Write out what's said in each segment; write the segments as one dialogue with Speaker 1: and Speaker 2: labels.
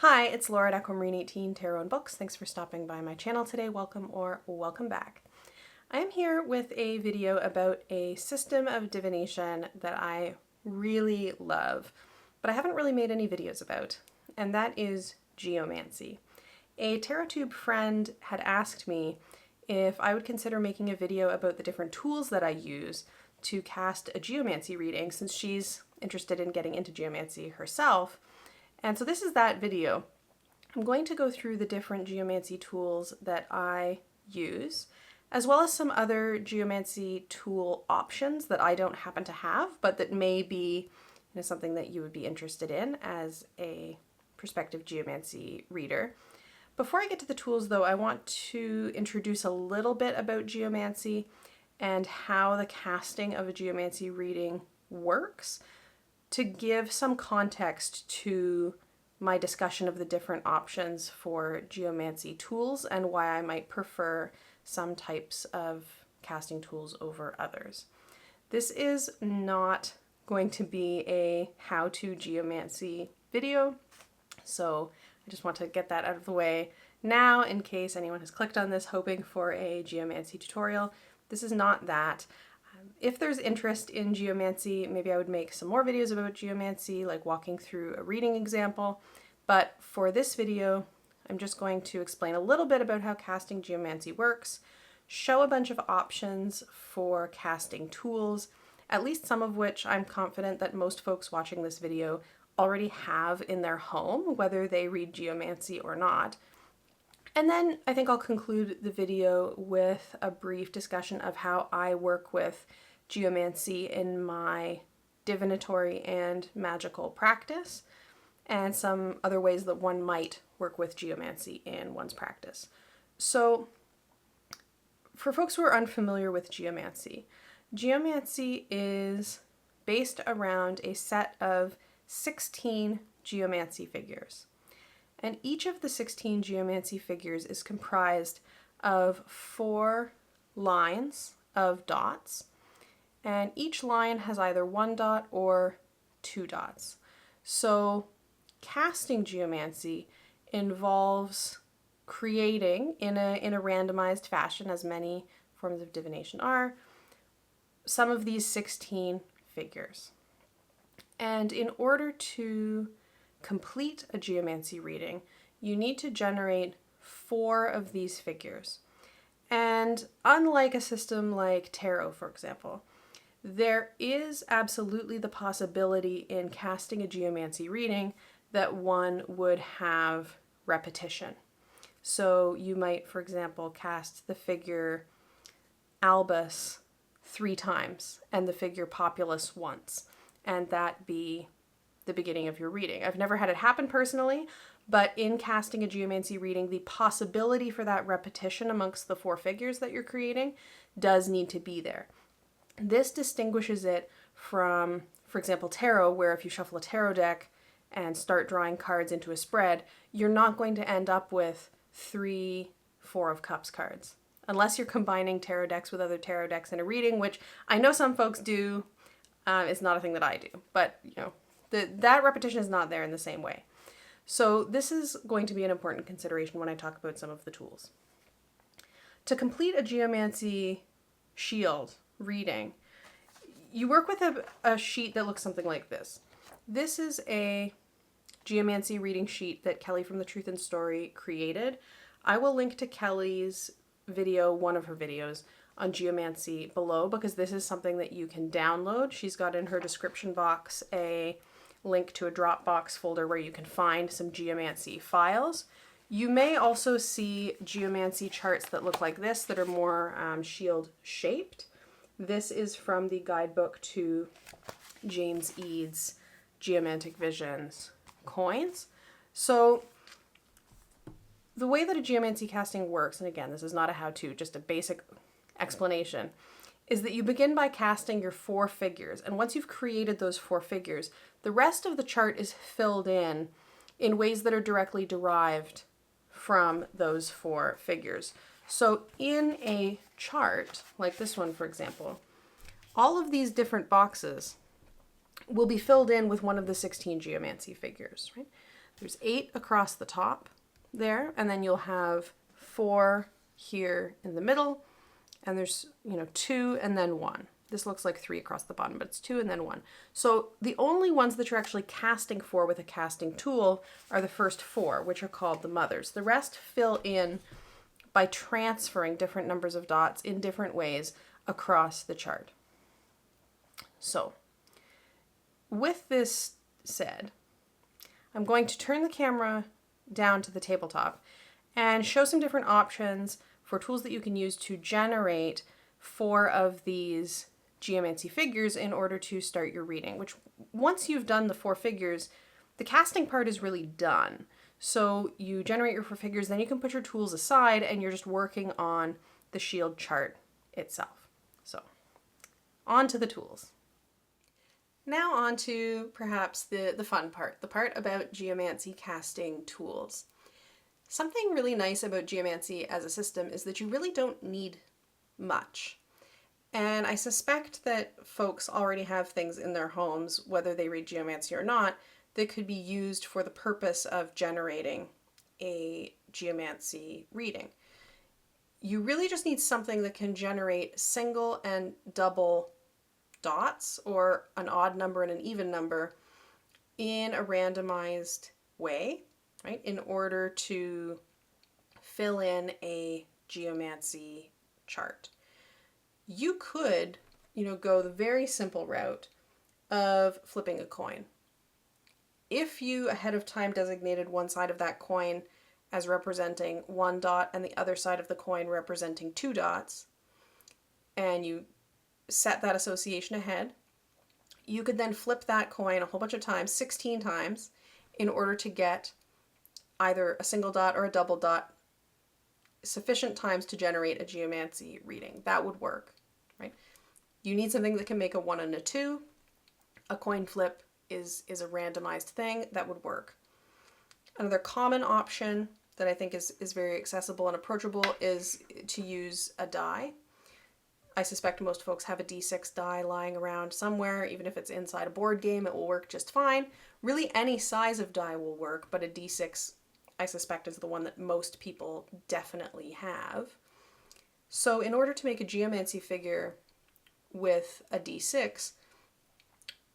Speaker 1: Hi, it's Laura at Aquamarine18 Tarot and Books. Thanks for stopping by my channel today. Welcome or welcome back. I am here with a video about a system of divination that I really love, but I haven't really made any videos about, and that is Geomancy. A TarotTube friend had asked me if I would consider making a video about the different tools that I use to cast a Geomancy reading, since she's interested in getting into Geomancy herself. And so this is that video. I'm going to go through the different Geomancy tools that I use, as well as some other Geomancy tool options that I don't happen to have, but that may be something that you would be interested in as a prospective Geomancy reader. Before I get to the tools though, I want to introduce a little bit about Geomancy and how the casting of a Geomancy reading works, to give some context to my discussion of the different options for Geomancy tools and why I might prefer some types of casting tools over others. This is not going to be a how-to Geomancy video, so I just want to get that out of the way now in case anyone has clicked on this hoping for a Geomancy tutorial. This is not that. If there's interest in Geomancy, maybe I would make some more videos about Geomancy, like walking through a reading example. But for this video, I'm just going to explain a little bit about how casting Geomancy works, show a bunch of options for casting tools, at least some of which I'm confident that most folks watching this video already have in their home, whether they read Geomancy or not. And then I think I'll conclude the video with a brief discussion of how I work with Geomancy in my divinatory and magical practice, and some other ways that one might work with Geomancy in one's practice. So for folks who are unfamiliar with Geomancy, Geomancy is based around a set of 16 Geomancy figures. And each of the 16 Geomancy figures is comprised of 4 lines of dots, and each line has either 1 dot or 2 dots. So casting Geomancy involves creating, in a randomized fashion, as many forms of divination are, some of these 16 figures. And in order to complete a Geomancy reading, you need to generate 4 of these figures. And unlike a system like tarot, for example, there is absolutely the possibility in casting a Geomancy reading that one would have repetition. So you might, for example, cast the figure Albus 3 times and the figure Populus once, and that be the beginning of your reading. I've never had it happen personally, but in casting a Geomancy reading, the possibility for that repetition amongst the 4 figures that you're creating does need to be there. This distinguishes it from, for example, tarot, where if you shuffle a tarot deck and start drawing cards into a spread, you're not going to end up with 3 Four of Cups cards, unless you're combining tarot decks with other tarot decks in a reading, which I know some folks do. It's not a thing that I do, but that repetition is not there in the same way. So this is going to be an important consideration when I talk about some of the tools. To complete a Geomancy shield reading, you work with a sheet that looks something like this. This is a Geomancy reading sheet that Kelly from The Truth and Story created. I will link to Kelly's video, one of her videos, on Geomancy below, because this is something that you can download. She's got in her description box a link to a dropbox folder where you can find some Geomancy files. You may also see Geomancy charts that look like this that are more shield shaped. This is from the guidebook to James Eads Geomantic Visions coins. So the way that a Geomancy casting works, and again, this is not a how-to, just a basic explanation, is that you begin by casting your 4 figures, and once you've created those 4 figures, the rest of the chart is filled in ways that are directly derived from those 4 figures. So in a chart, like this one for example, all of these different boxes will be filled in with one of the 16 Geomancy figures, right? There's 8 across the top there, and then you'll have 4 here in the middle, and there's, 2 and then 1. This looks like 3 across the bottom, but it's 2 and then 1. So the only ones that you're actually casting for with a casting tool are the first 4, which are called the mothers. The rest fill in by transferring different numbers of dots in different ways across the chart. So with this said, I'm going to turn the camera down to the tabletop and show some different options for tools that you can use to generate 4 of these Geomancy figures in order to start your reading, which once you've done the 4 figures, the casting part is really done. So you generate your 4 figures, then you can put your tools aside and you're just working on the shield chart itself. So on to the tools. Now on to perhaps the fun part, the part about Geomancy casting tools. Something really nice about Geomancy as a system is that you really don't need much. And I suspect that folks already have things in their homes, whether they read Geomancy or not, that could be used for the purpose of generating a Geomancy reading. You really just need something that can generate single and double dots, or an odd number and an even number, in a randomized way, right, in order to fill in a Geomancy chart. You could, go the very simple route of flipping a coin. If you ahead of time designated one side of that coin as representing 1 dot and the other side of the coin representing 2 dots, and you set that association ahead, you could then flip that coin a whole bunch of times, 16 times, in order to get either a single dot or a double dot sufficient times to generate a Geomancy reading. That would work, right? You need something that can make a 1 and a 2. A coin flip is a randomized thing that would work. Another common option that I think is very accessible and approachable is to use a die. I suspect most folks have a D6 die lying around somewhere. Even if it's inside a board game, it will work just fine. Really, any size of die will work, but a D6, I suspect, is the one that most people definitely have. So in order to make a Geomancy figure with a D6,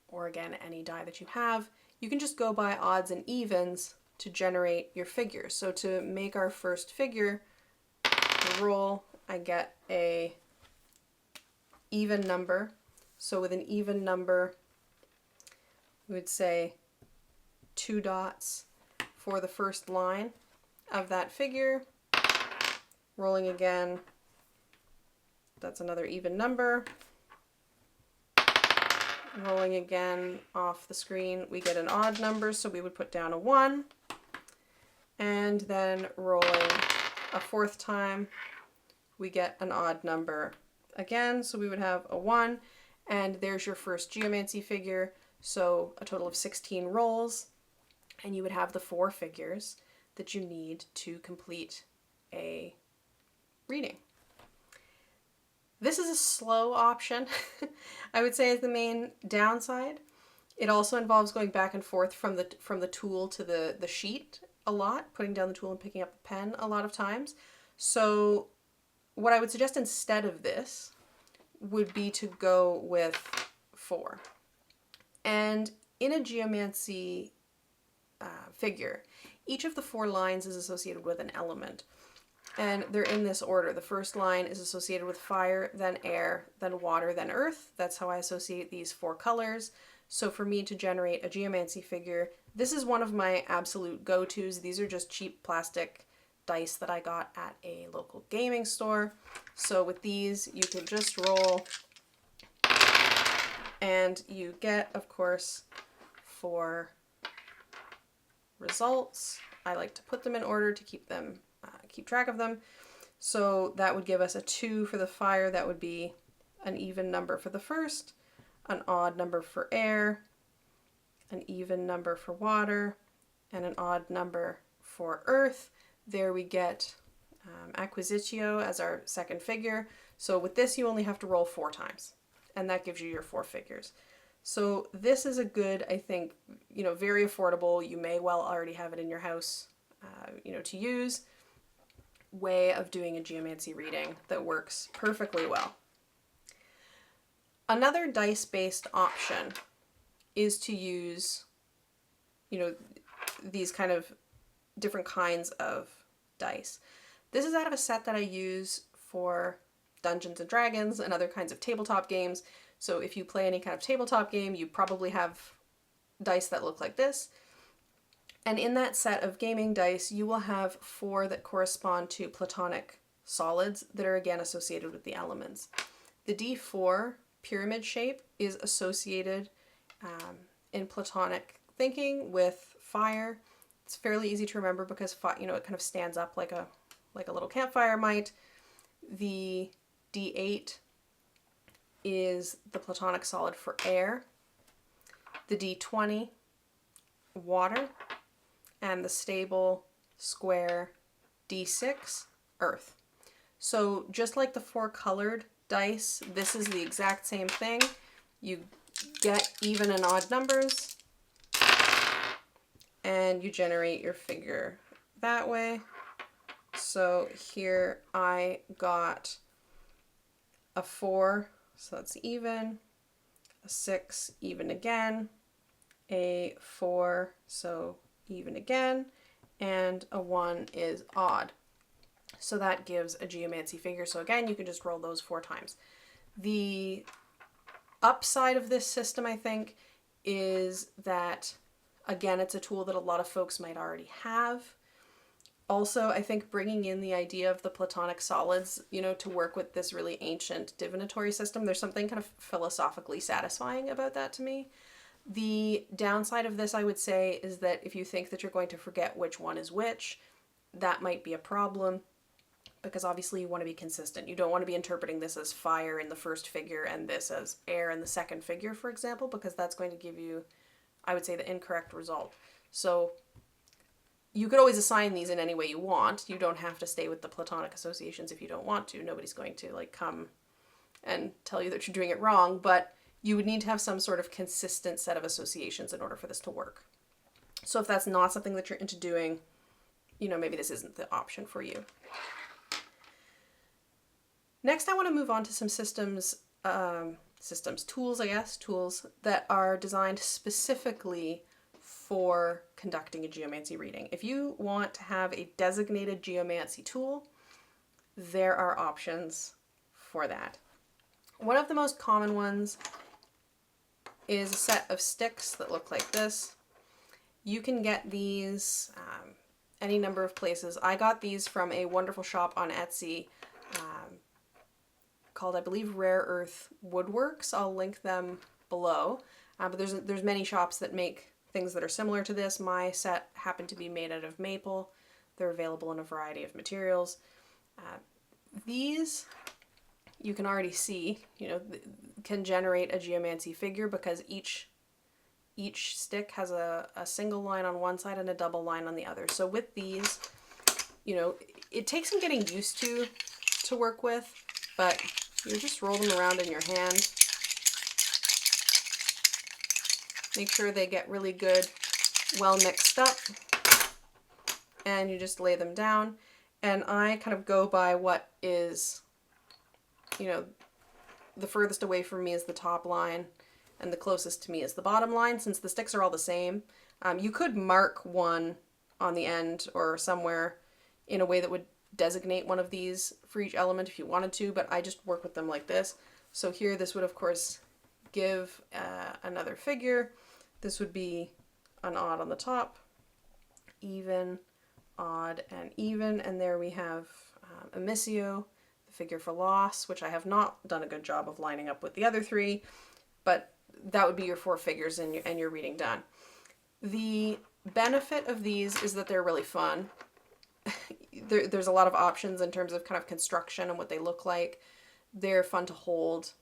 Speaker 1: or again, any die that you have, you can just go by odds and evens to generate your figure. So to make our first figure, to roll, I get a even number. So with an even number, we would say 2 dots for the first line of that figure. Rolling again, that's another even number. Rolling again off the screen, we get an odd number, so we would put down a 1. And then rolling a 4th time, we get an odd number again, so we would have a 1. And there's your first Geomancy figure, so a total of 16 rolls. And you would have the 4 figures that you need to complete a reading. This is a slow option, I would say, is the main downside. It also involves going back and forth from the tool to the sheet a lot, putting down the tool and picking up the pen a lot of times. So what I would suggest instead of this would be to go with 4. And in a Geomancy figure, each of the 4 lines is associated with an element. And they're in this order. The first line is associated with fire, then air, then water, then earth. That's how I associate these 4 colors. So for me to generate a Geomancy figure, this is one of my absolute go-tos. These are just cheap plastic dice that I got at a local gaming store. So with these, you can just roll and you get, of course, 4 results. I like to put them in order to keep track of them. So that would give us a 2 for the fire. That would be an even number for the first, an odd number for air, an even number for water, and an odd number for earth. There we get Acquisitio as our second figure. So with this, you only have to roll 4 times, and that gives you your 4 figures. So this is a good, I think, very affordable, you may well already have it in your house, to use, way of doing a geomancy reading that works perfectly well. Another dice-based option is to use, these kind of different kinds of dice. This is out of a set that I use for Dungeons and Dragons and other kinds of tabletop games. So if you play any kind of tabletop game, you probably have dice that look like this. And in that set of gaming dice, you will have 4 that correspond to platonic solids that are again associated with the elements. The D4 pyramid shape is associated in platonic thinking with fire. It's fairly easy to remember because it kind of stands up like a little campfire might. The D8 is the platonic solid for air. The D20, water. And the stable square D6, earth. So just like the 4 colored dice, this is the exact same thing. You get even and odd numbers and you generate your figure that way. So here I got a 4, so that's even, a 6, even again, a 4, so even again, and a 1 is odd. So that gives a geomancy figure. So again, you can just roll those 4 times. The upside of this system, I think, is that, again, it's a tool that a lot of folks might already have. Also, I think bringing in the idea of the platonic solids, to work with this really ancient divinatory system, there's something kind of philosophically satisfying about that to me. The downside of this, I would say, is that if you think that you're going to forget which one is which, that might be a problem, because obviously you want to be consistent. You don't want to be interpreting this as fire in the first figure and this as air in the second figure, for example, because that's going to give you, I would say, the incorrect result. So you could always assign these in any way you want. You don't have to stay with the platonic associations if you don't want to. Nobody's going to come and tell you that you're doing it wrong, but you would need to have some sort of consistent set of associations in order for this to work. So if that's not something that you're into doing, maybe this isn't the option for you. Next, I want to move on to some tools that are designed specifically for conducting a geomancy reading. If you want to have a designated geomancy tool, there are options for that. One of the most common ones is a set of sticks that look like this. You can get these any number of places. I got these from a wonderful shop on Etsy called, I believe, RareEarthWoodworks. I'll link them below. But there's many shops that make things that are similar to this. My set happened to be made out of maple. They're available in a variety of materials. These, you can already see, can generate a geomancy figure because each stick has a single line on one side and a double line on the other. So with these, it takes some getting used to work with, but you just roll them around in your hand. Make sure they get really good, well mixed up, and you just lay them down. And I kind of go by what is, the furthest away from me is the top line, and the closest to me is the bottom line, since the sticks are all the same. You could mark one on the end or somewhere in a way that would designate one of these for each element if you wanted to, but I just work with them like this. So here, this would of course give another figure. This would be an odd on the top, even, odd, and even, and there we have Amicio, the figure for loss, which I have not done a good job of lining up with the other 3, but that would be your 4 figures and your reading done. The benefit of these is that they're really fun. There's a lot of options in terms of kind of construction and what they look like. They're fun to hold.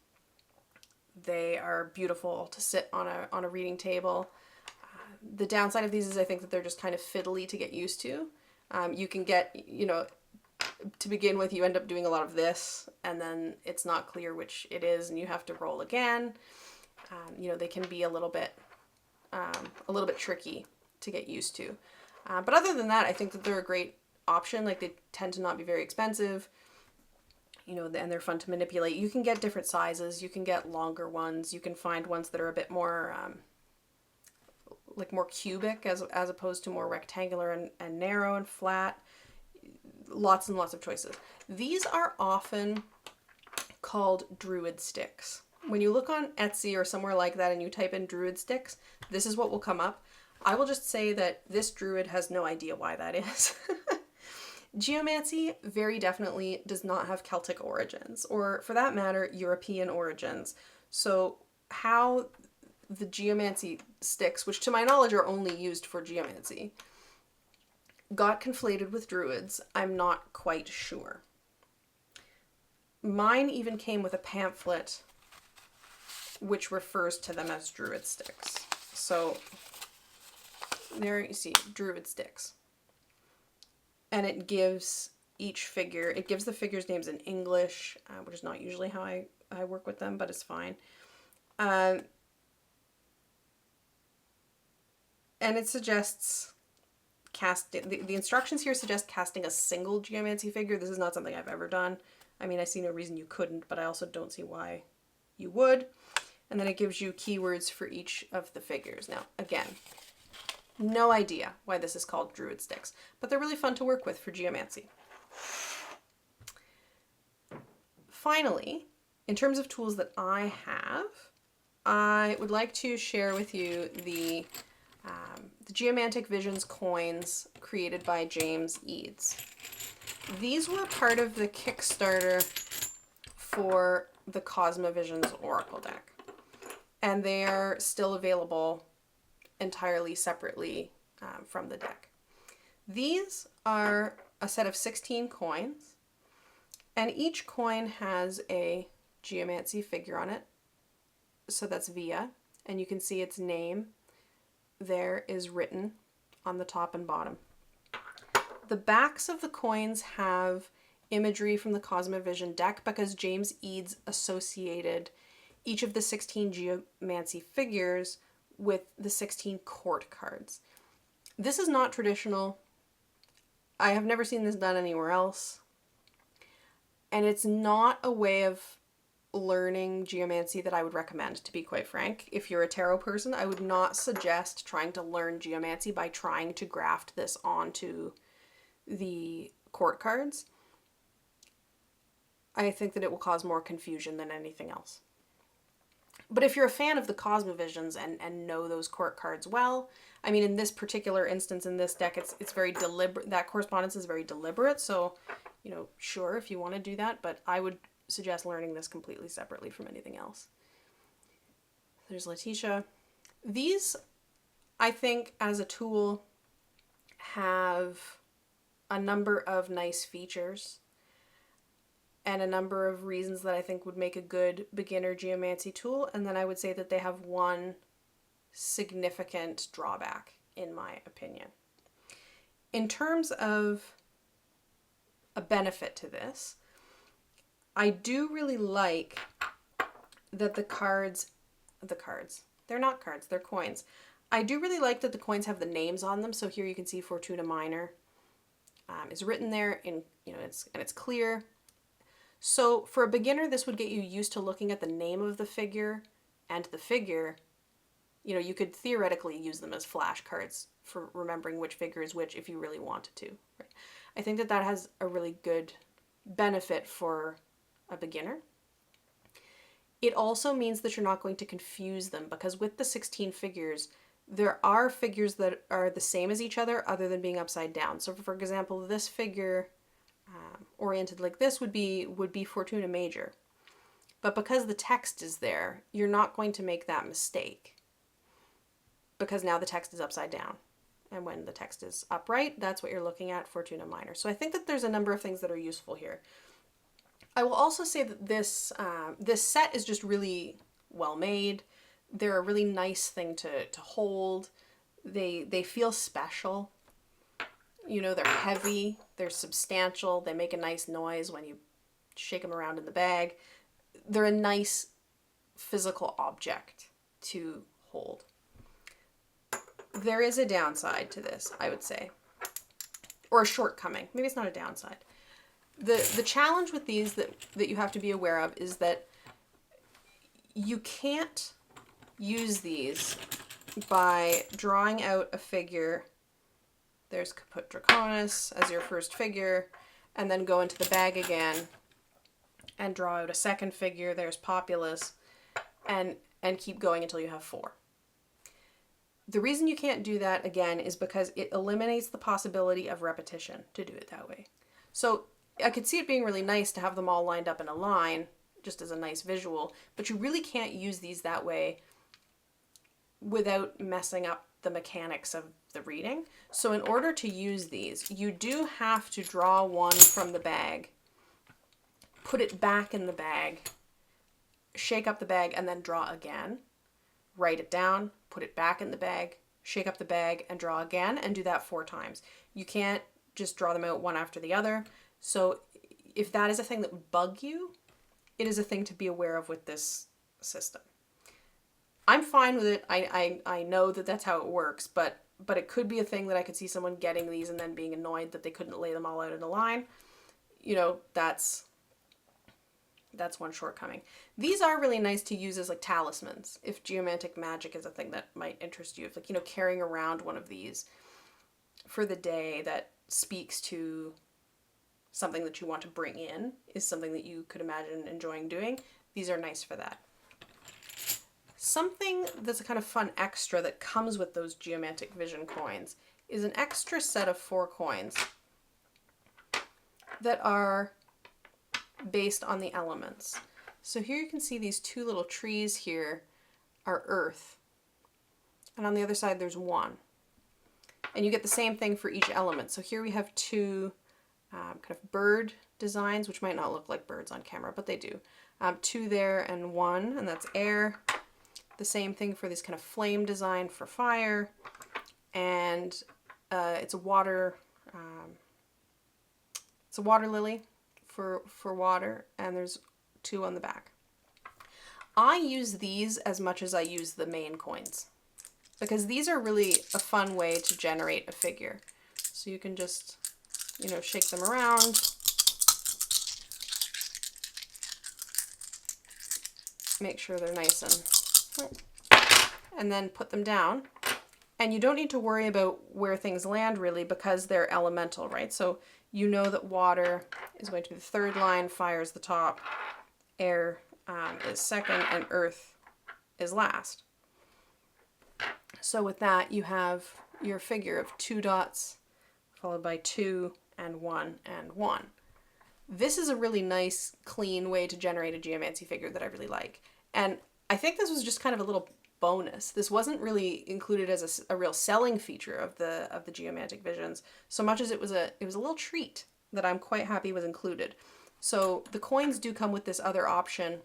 Speaker 1: They are beautiful to sit on a reading table. The downside of these is I think that they're just kind of fiddly to get used to. You can get, to begin with, you end up doing a lot of this, and then it's not clear which it is, and you have to roll again. You know, they can be a little bit tricky to get used to. But other than that, I think that they're a great option. Like, they tend to not be very expensive, you know, and they're fun to manipulate. You can get different sizes. You can get longer ones. You can find ones that are a bit more, like more cubic as opposed to more rectangular and narrow and flat. Lots and lots of choices. These are often called druid sticks. When you look on Etsy or somewhere like that and you type in druid sticks, this is what will come up. I will just say that this druid has no idea why that is. Geomancy very definitely does not have Celtic origins, or for that matter, European origins. So how the geomancy sticks, which to my knowledge are only used for geomancy, got conflated with druids, I'm not quite sure. Mine even came with a pamphlet which refers to them as druid sticks. So there you see, druid sticks. And it gives each figure, it gives the figures names in English, which is not usually how I work with them, but it's fine. And it suggests casting, the instructions here suggest casting a single geomancy figure. This is not something I've ever done. I mean, I see no reason you couldn't, but I also don't see why you would. And then it gives you keywords for each of the figures. Now, again, no idea why this is called druid sticks, but they're really fun to work with for geomancy. Finally, in terms of tools that I have, I would like to share with you the Geomantic Visions coins created by James Eads. These were part of the Kickstarter for the Cosmovisions Oracle deck, and they are still available entirely separately from the deck. These are a set of 16 coins, and each coin has a geomancy figure on it. So that's Via, and you can see its name there is written on the top and bottom. The backs of the coins have imagery from the Cosmovision deck because James Eads associated each of the 16 geomancy figures with the 16 court cards. This is not traditional. I have never seen this done anywhere else. And it's not a way of learning geomancy that I would recommend, to be quite frank. If you're a tarot person, I would not suggest trying to learn geomancy by trying to graft this onto the court cards. I think that it will cause more confusion than anything else. But if you're a fan of the Cosmovisions and know those court cards well, I mean, in this particular instance, in this deck, it's very deliberate. That correspondence is very deliberate. So, you know, sure, if you want to do that, but I would suggest learning this completely separately from anything else. There's Letitia. These, I think, as a tool, have a number of nice features and a number of reasons that I think would make a good beginner geomancy tool. And then I would say that they have one significant drawback, in my opinion. In terms of a benefit to this, I do really like that they're not cards, they're coins. I do really like that the coins have the names on them. So here you can see Fortuna Minor is written there in, you know, it's clear. So for a beginner, this would get you used to looking at the name of the figure and the figure. You know, you could theoretically use them as flashcards for remembering which figure is which if you really wanted to. Right? I think that that has a really good benefit for a beginner. It also means that you're not going to confuse them, because with the 16 figures, there are figures that are the same as each other than being upside down. So for example, this figure oriented like this would be Fortuna Major. But because the text is there, you're not going to make that mistake, because now the text is upside down. And when the text is upright, that's what you're looking at, Fortuna Minor. So I think that there's a number of things that are useful here. I will also say that this set is just really well made. They're a really nice thing to hold. They feel special. You know, they're heavy, they're substantial, they make a nice noise when you shake them around in the bag. They're a nice physical object. to hold. There is a downside to this, I would say, or a shortcoming. Maybe it's not a downside. The challenge with these that you have to be aware of is that you can't use these by drawing out a figure. There's Caput Draconis as your first figure, and then go into the bag again and draw out a second figure. There's Populus, and keep going until you have 4. The reason you can't do that again is because it eliminates the possibility of repetition to do it that way. So I could see it being really nice to have them all lined up in a line, just as a nice visual, but you really can't use these that way without messing up the mechanics of the reading. So in order to use these, you do have to draw one from the bag, put it back in the bag, shake up the bag, and then draw again. Write it down, put it back in the bag, shake up the bag, and draw again, and do that 4 times. You can't just draw them out one after the other. So if that is a thing that would bug you, it is a thing to be aware of with this system. I'm fine with it. I know that that's how it works, but it could be a thing that I could see someone getting these and then being annoyed that they couldn't lay them all out in a line. You know, that's one shortcoming. These are really nice to use as like talismans, if geomantic magic is a thing that might interest you. If like, you know, carrying around one of these for the day that speaks to something that you want to bring in is something that you could imagine enjoying doing. These are nice for that. Something that's a kind of fun extra that comes with those Geomantic Vision coins is an extra set of 4 coins that are based on the elements. So here you can see these 2 little trees here are earth, and on the other side there's 1. And you get the same thing for each element. So here we have 2 kind of bird designs, which might not look like birds on camera, but they do. 2 there and 1, and that's air. The same thing for this kind of flame design for fire, and it's a water lily for water, and there's 2 on the back. I use these as much as I use the main coins, because these are really a fun way to generate a figure. So you can just, you know, shake them around, make sure they're nice and then put them down. And you don't need to worry about where things land really, because they're elemental, right? So you know that water is going to be the 3rd line, fire is the top, air is 2nd, and earth is last. So with that, you have your figure of 2 dots followed by 2 and 1 and 1. This is a really nice, clean way to generate a geomancy figure that I really like. And I think this was just kind of a little bonus. This wasn't really included as a real selling feature of the Geomantic Visions, so much as it was a little treat that I'm quite happy was included. So the coins do come with this other option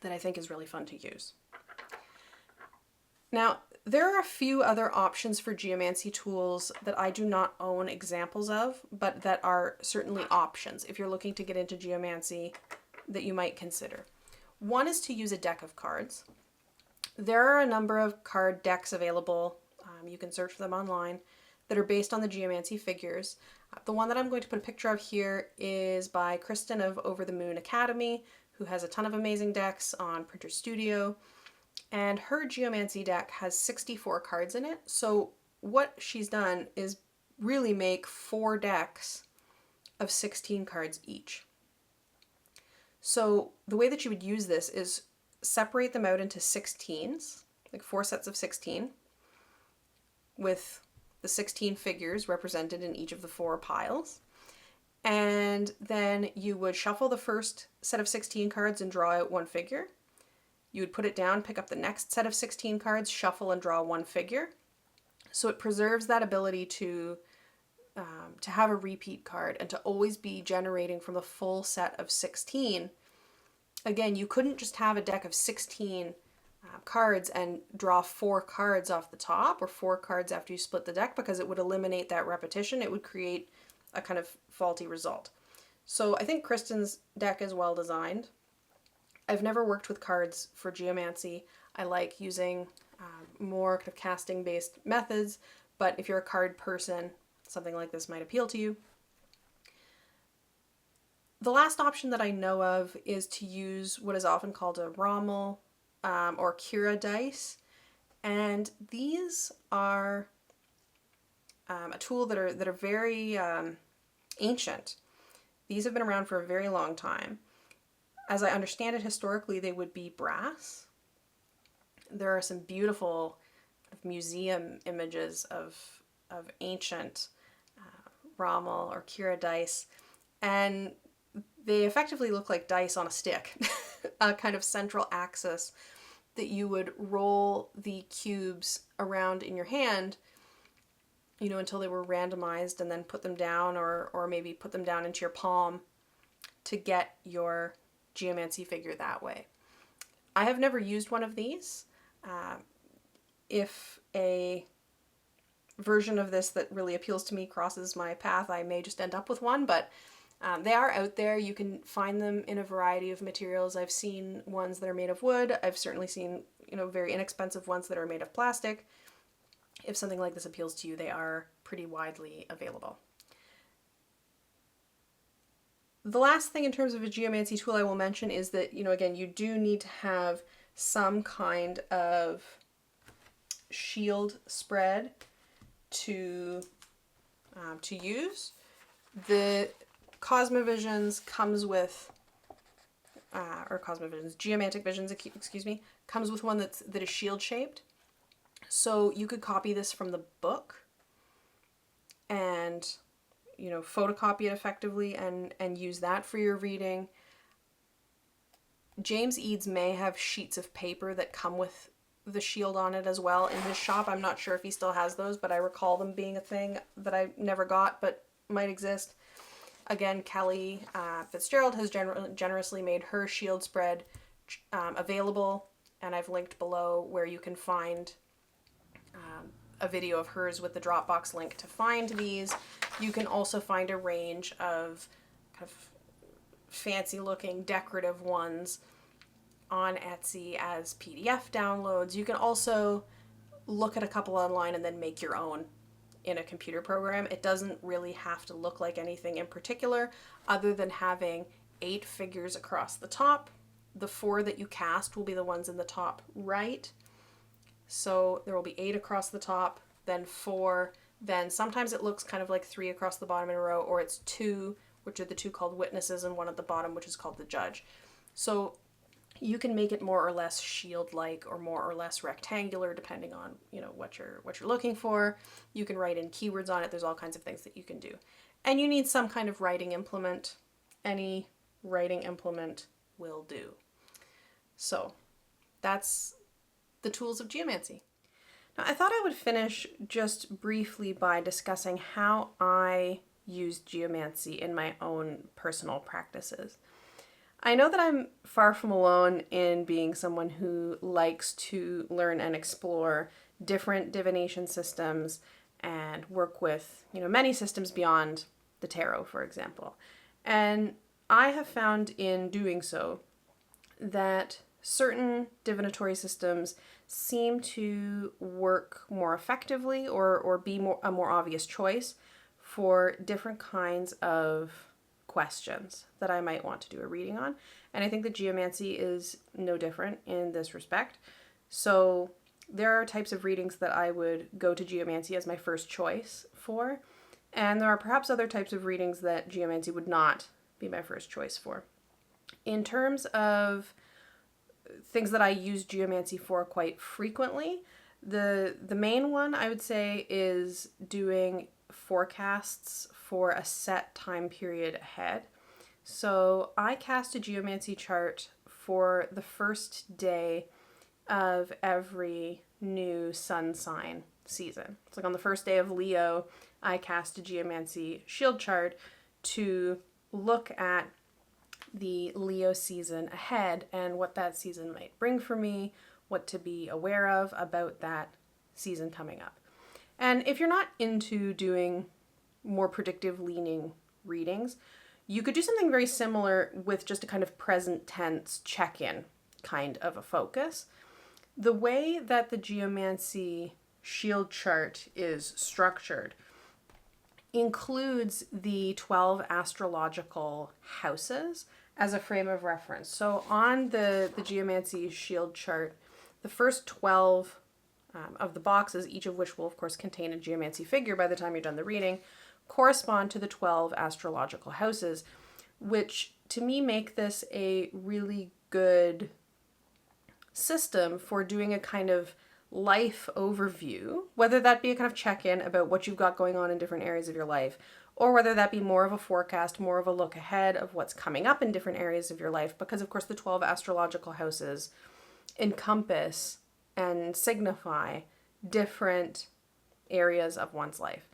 Speaker 1: that I think is really fun to use. Now, there are a few other options for geomancy tools that I do not own examples of, but that are certainly options if you're looking to get into geomancy that you might consider. One is to use a deck of cards. There are a number of card decks available, you can search for them online, that are based on the geomancy figures. The one that I'm going to put a picture of here is by Kristen of Over the Moon Academy, who has a ton of amazing decks on Printer Studio. And her geomancy deck has 64 cards in it. So what she's done is really make 4 decks of 16 cards each. So the way that you would use this is separate them out into 16s, like 4 sets of 16, with the 16 figures represented in each of the 4 piles. And then you would shuffle the first set of 16 cards and draw out 1 figure. You would put it down, pick up the next set of 16 cards, shuffle and draw 1 figure. So it preserves that ability to have a repeat card and to always be generating from the full set of 16. Again, you couldn't just have a deck of 16 cards and draw 4 cards off the top or 4 cards after you split the deck, because it would eliminate that repetition. It would create a kind of faulty result. So I think Kristen's deck is well designed. I've never worked with cards for geomancy. I like using more kind of casting based methods, but if you're a card person, something like this might appeal to you. The last option that I know of is to use what is often called a Rommel or Cura dice, and these are a tool that are very ancient. These have been around for a very long time. As I understand it, historically they would be brass. There are some beautiful museum images of ancient Rommel or Cura dice, and they effectively look like dice on a stick, a kind of central axis that you would roll the cubes around in your hand, you know, until they were randomized, and then put them down, or maybe put them down into your palm to get your geomancy figure that way. I have never used one of these. If a version of this that really appeals to me crosses my path, I may just end up with one, but they are out there. You can find them in a variety of materials. I've seen ones that are made of wood. I've certainly seen, you know, very inexpensive ones that are made of plastic. If something like this appeals to you, they are pretty widely available. The last thing in terms of a geomancy tool I will mention is that, you know, again, you do need to have some kind of shield spread to use. The Cosmovisions comes with, Geomantic Visions, excuse me, comes with one that is shield shaped. So you could copy this from the book and, you know, photocopy it effectively and use that for your reading. James Eads may have sheets of paper that come with the shield on it as well in his shop. I'm not sure if he still has those, but I recall them being a thing that I never got but might exist. Again, Kelly Fitzgerald has generously made her shield spread available, and I've linked below where you can find a video of hers with the Dropbox link to find these. You can also find a range of kind of fancy looking decorative ones on Etsy as PDF downloads. You can also look at a couple online and then make your own in a computer program. It doesn't really have to look like anything in particular other than having 8 figures across the top. The 4 that you cast will be the ones in the top right. So there will be 8 across the top, then 4, then sometimes it looks kind of like 3 across the bottom in a row, or it's 2, which are the 2 called witnesses, and 1 at the bottom, which is called the judge. So you can make it more or less shield-like or more or less rectangular, depending on, you know, what you're looking for. You can write in keywords on it. There's all kinds of things that you can do. And you need some kind of writing implement. Any writing implement will do. So that's the tools of geomancy. Now, I thought I would finish just briefly by discussing how I use geomancy in my own personal practices. I know that I'm far from alone in being someone who likes to learn and explore different divination systems and work with, you know, many systems beyond the tarot, for example. And I have found in doing so that certain divinatory systems seem to work more effectively or be a more obvious choice for different kinds of questions that I might want to do a reading on. And I think that geomancy is no different in this respect. So there are types of readings that I would go to geomancy as my first choice for, and there are perhaps other types of readings that geomancy would not be my first choice for. In terms of things that I use geomancy for quite frequently, the main one I would say is doing forecasts for a set time period ahead. So I cast a geomancy chart for the first day of every new sun sign season. It's like on the first day of Leo, I cast a geomancy shield chart to look at the Leo season ahead and what that season might bring for me, what to be aware of about that season coming up. And if you're not into doing more predictive leaning readings, you could do something very similar with just a kind of present tense check-in kind of a focus. The way that the Geomancy shield chart is structured includes the 12 astrological houses as a frame of reference. So on the Geomancy shield chart, the first 12 of the boxes, each of which will of course contain a geomancy figure by the time you're done the reading, correspond to the 12 astrological houses, which to me make this a really good system for doing a kind of life overview, whether that be a kind of check-in about what you've got going on in different areas of your life, or whether that be more of a forecast, more of a look ahead of what's coming up in different areas of your life, because of course the 12 astrological houses encompass and signify different areas of one's life.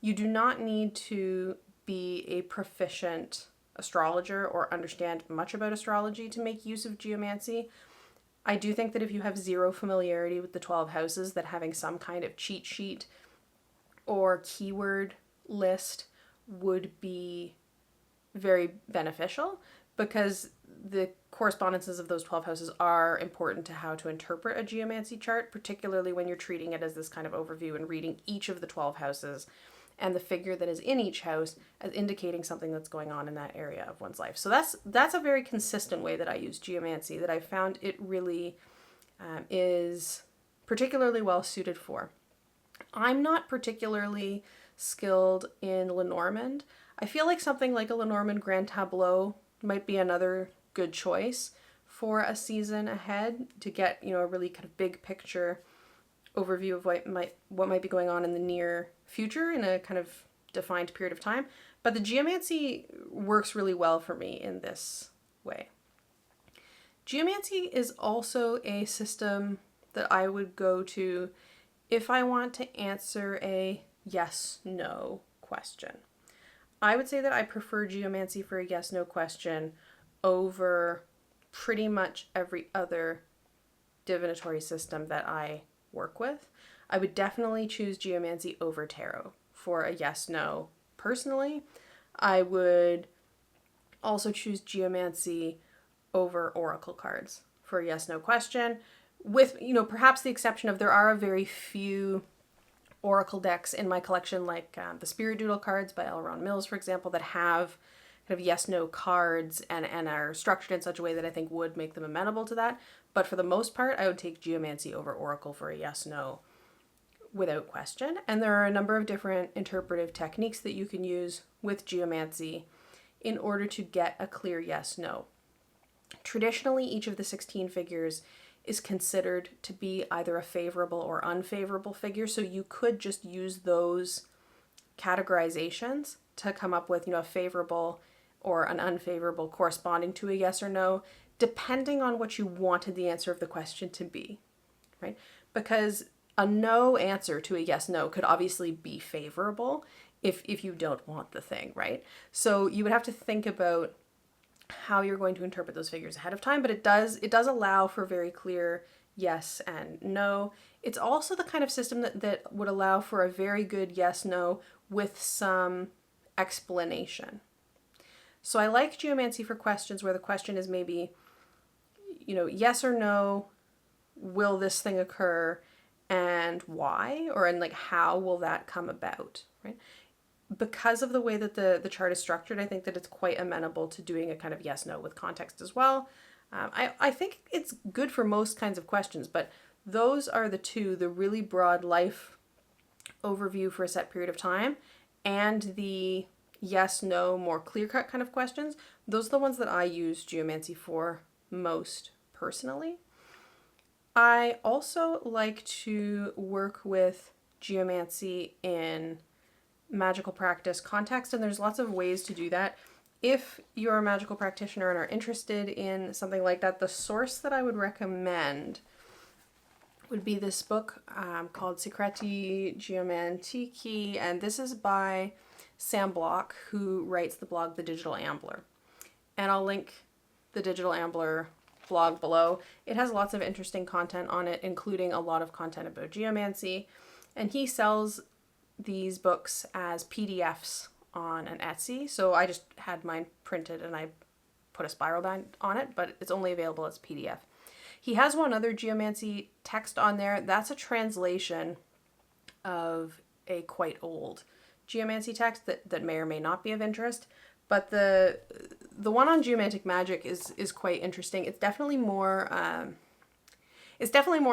Speaker 1: You do not need to be a proficient astrologer or understand much about astrology to make use of geomancy. I do think that if you have zero familiarity with the 12 houses, that having some kind of cheat sheet or keyword list would be very beneficial, because the correspondences of those 12 houses are important to how to interpret a geomancy chart, particularly when you're treating it as this kind of overview and reading each of the 12 houses and the figure that is in each house as indicating something that's going on in that area of one's life. So that's a very consistent way that I use geomancy, that I found it really is particularly well suited for. I'm not particularly skilled in Lenormand. I feel like something like a Lenormand Grand Tableau might be another good choice for a season ahead to get, a really kind of big picture overview of what might be going on in the near future in a kind of defined period of time. But the geomancy works really well for me in this way. Geomancy is also a system that I would go to if I want to answer a yes/no question. I would say that I prefer geomancy for a yes/no question over pretty much every other divinatory system that I work with. I would definitely choose geomancy over tarot for a yes/no personally. I would also choose geomancy over oracle cards for a yes/no question, with perhaps the exception of there are a very few oracle decks in my collection, like the Spirit Doodle cards by L. Ron Mills, for example, that have kind of yes/no cards and are structured in such a way that I think would make them amenable to that. But for the most part, I would take geomancy over oracle for a yes/no without question. And there are a number of different interpretive techniques that you can use with geomancy in order to get a clear yes/no. Traditionally, each of the 16 figures is considered to be either a favorable or unfavorable figure, so you could just use those categorizations to come up with, a favorable or an unfavorable corresponding to a yes or no, depending on what you wanted the answer of the question to be, right? Because a no answer to a yes/no could obviously be favorable if you don't want the thing, right? So you would have to think about how you're going to interpret those figures ahead of time, but it does allow for very clear yes and no. It's also the kind of system that would allow for a very good yes/no with some explanation. So I like geomancy for questions where the question is maybe, yes or no, will this thing occur and why? Or and like how will that come about, right? Because of the way that the chart is structured, I think that it's quite amenable to doing a kind of yes/no with context as well. I think it's good for most kinds of questions, but those are the really broad life overview for a set period of time and the yes/no more clear-cut kind of questions. Those are the ones that I use geomancy for most personally. I also like to work with geomancy in magical practice context, and there's lots of ways to do that. If you're a magical practitioner and are interested in something like that, the source that I would recommend would be this book called Secreti Geomantici, and this is by Sam Block, who writes the blog The Digital Ambler. And I'll link the Digital Ambler blog below. It has lots of interesting content on it, including a lot of content about geomancy, and he sells these books as PDFs on an Etsy. So I just had mine printed and I put a spiral bind on it, but it's only available as PDF. He has one other Geomancy text on there. That's a translation of a quite old Geomancy text that may or may not be of interest. But the one on Geomantic magic is quite interesting. It's definitely more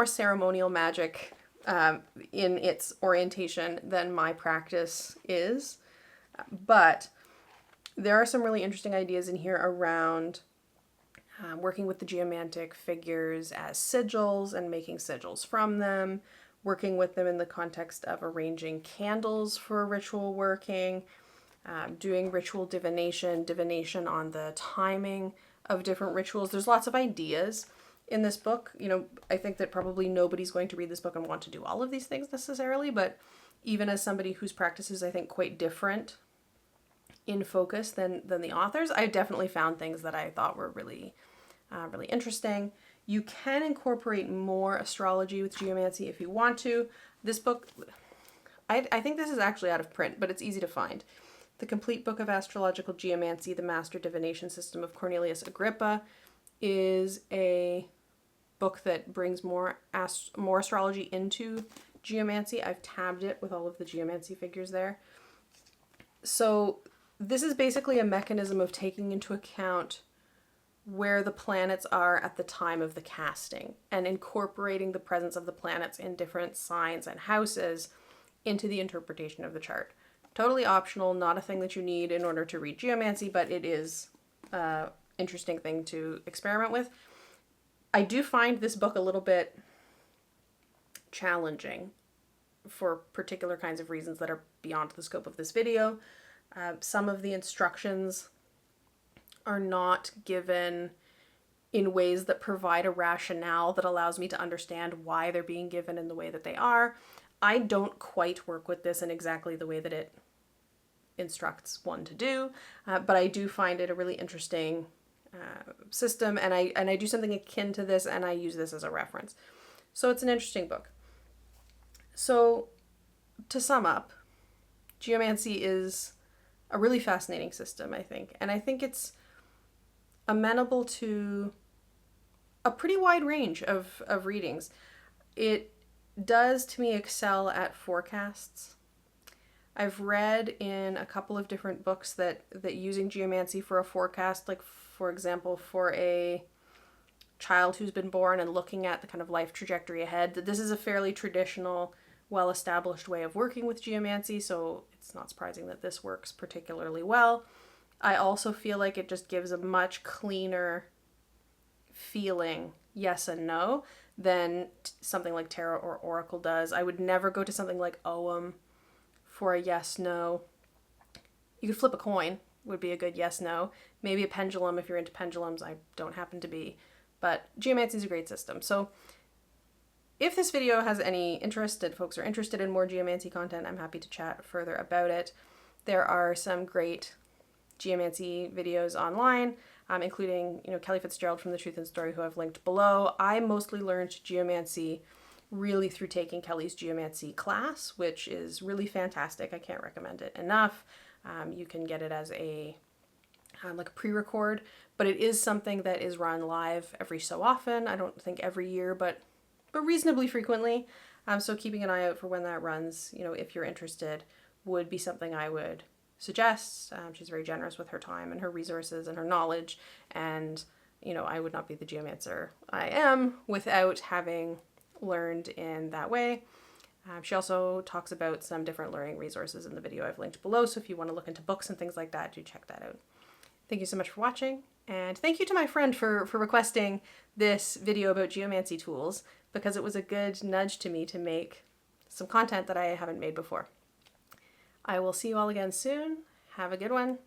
Speaker 1: ceremonial magic in its orientation than my practice is. But there are some really interesting ideas in here around working with the Geomantic figures as sigils and making sigils from them, working with them in the context of arranging candles for ritual working, doing ritual divination on the timing of different rituals. There's lots of ideas in this book. You know, I think that probably nobody's going to read this book and want to do all of these things necessarily, but even as somebody whose practice is, I think, quite different in focus than the authors, I definitely found things that I thought were really interesting. You can incorporate more astrology with Geomancy if you want to. This book, I think this is actually out of print, but it's easy to find. The Complete Book of Astrological Geomancy, the Master Divination System of Cornelius Agrippa, is a book that brings more astrology into Geomancy. I've tabbed it with all of the Geomancy figures there. So this is basically a mechanism of taking into account where the planets are at the time of the casting and incorporating the presence of the planets in different signs and houses into the interpretation of the chart. Totally optional, not a thing that you need in order to read Geomancy, but it is an interesting thing to experiment with. I do find this book a little bit challenging for particular kinds of reasons that are beyond the scope of this video. Some of the instructions are not given in ways that provide a rationale that allows me to understand why they're being given in the way that they are. I don't quite work with this in exactly the way that it instructs one to do, but I do find it a really interesting system, and I do something akin to this, and I use this as a reference. So it's an interesting book. So to sum up, Geomancy is a really fascinating system, I think, and I think it's amenable to a pretty wide range of readings. It does, to me, excel at forecasts. I've read in a couple of different books that using Geomancy for a forecast, like for example, for a child who's been born and looking at the kind of life trajectory ahead, that this is a fairly traditional, well-established way of working with Geomancy, so it's not surprising that this works particularly well. I also feel like it just gives a much cleaner feeling, yes and no, than something like Tarot or Oracle does. I would never go to something like Ogam for a yes-no. You could flip a coin, would be a good yes-no. Maybe a pendulum if you're into pendulums. I don't happen to be. But Geomancy is a great system. So if this video has any interest, and folks are interested in more Geomancy content, I'm happy to chat further about it. There are some great Geomancy videos online, including Kelly Fitzgerald from The Truth and Story, who I've linked below. I mostly learned Geomancy really through taking Kelly's Geomancy class, which is really fantastic. I can't recommend it enough. You can get it as a like a pre-record, but it is something that is run live every so often. I don't think every year, but reasonably frequently. So keeping an eye out for when that runs, if you're interested, would be something I would suggest. She's very generous with her time and her resources and her knowledge, and I would not be the geomancer I am without having learned in that way. She also talks about some different learning resources in the video I've linked below, so if you want to look into books and things like that, do check that out. Thank you so much for watching, and thank you to my friend for requesting this video about geomancy tools, because it was a good nudge to me to make some content that I haven't made before. I will see you all again soon. Have a good one.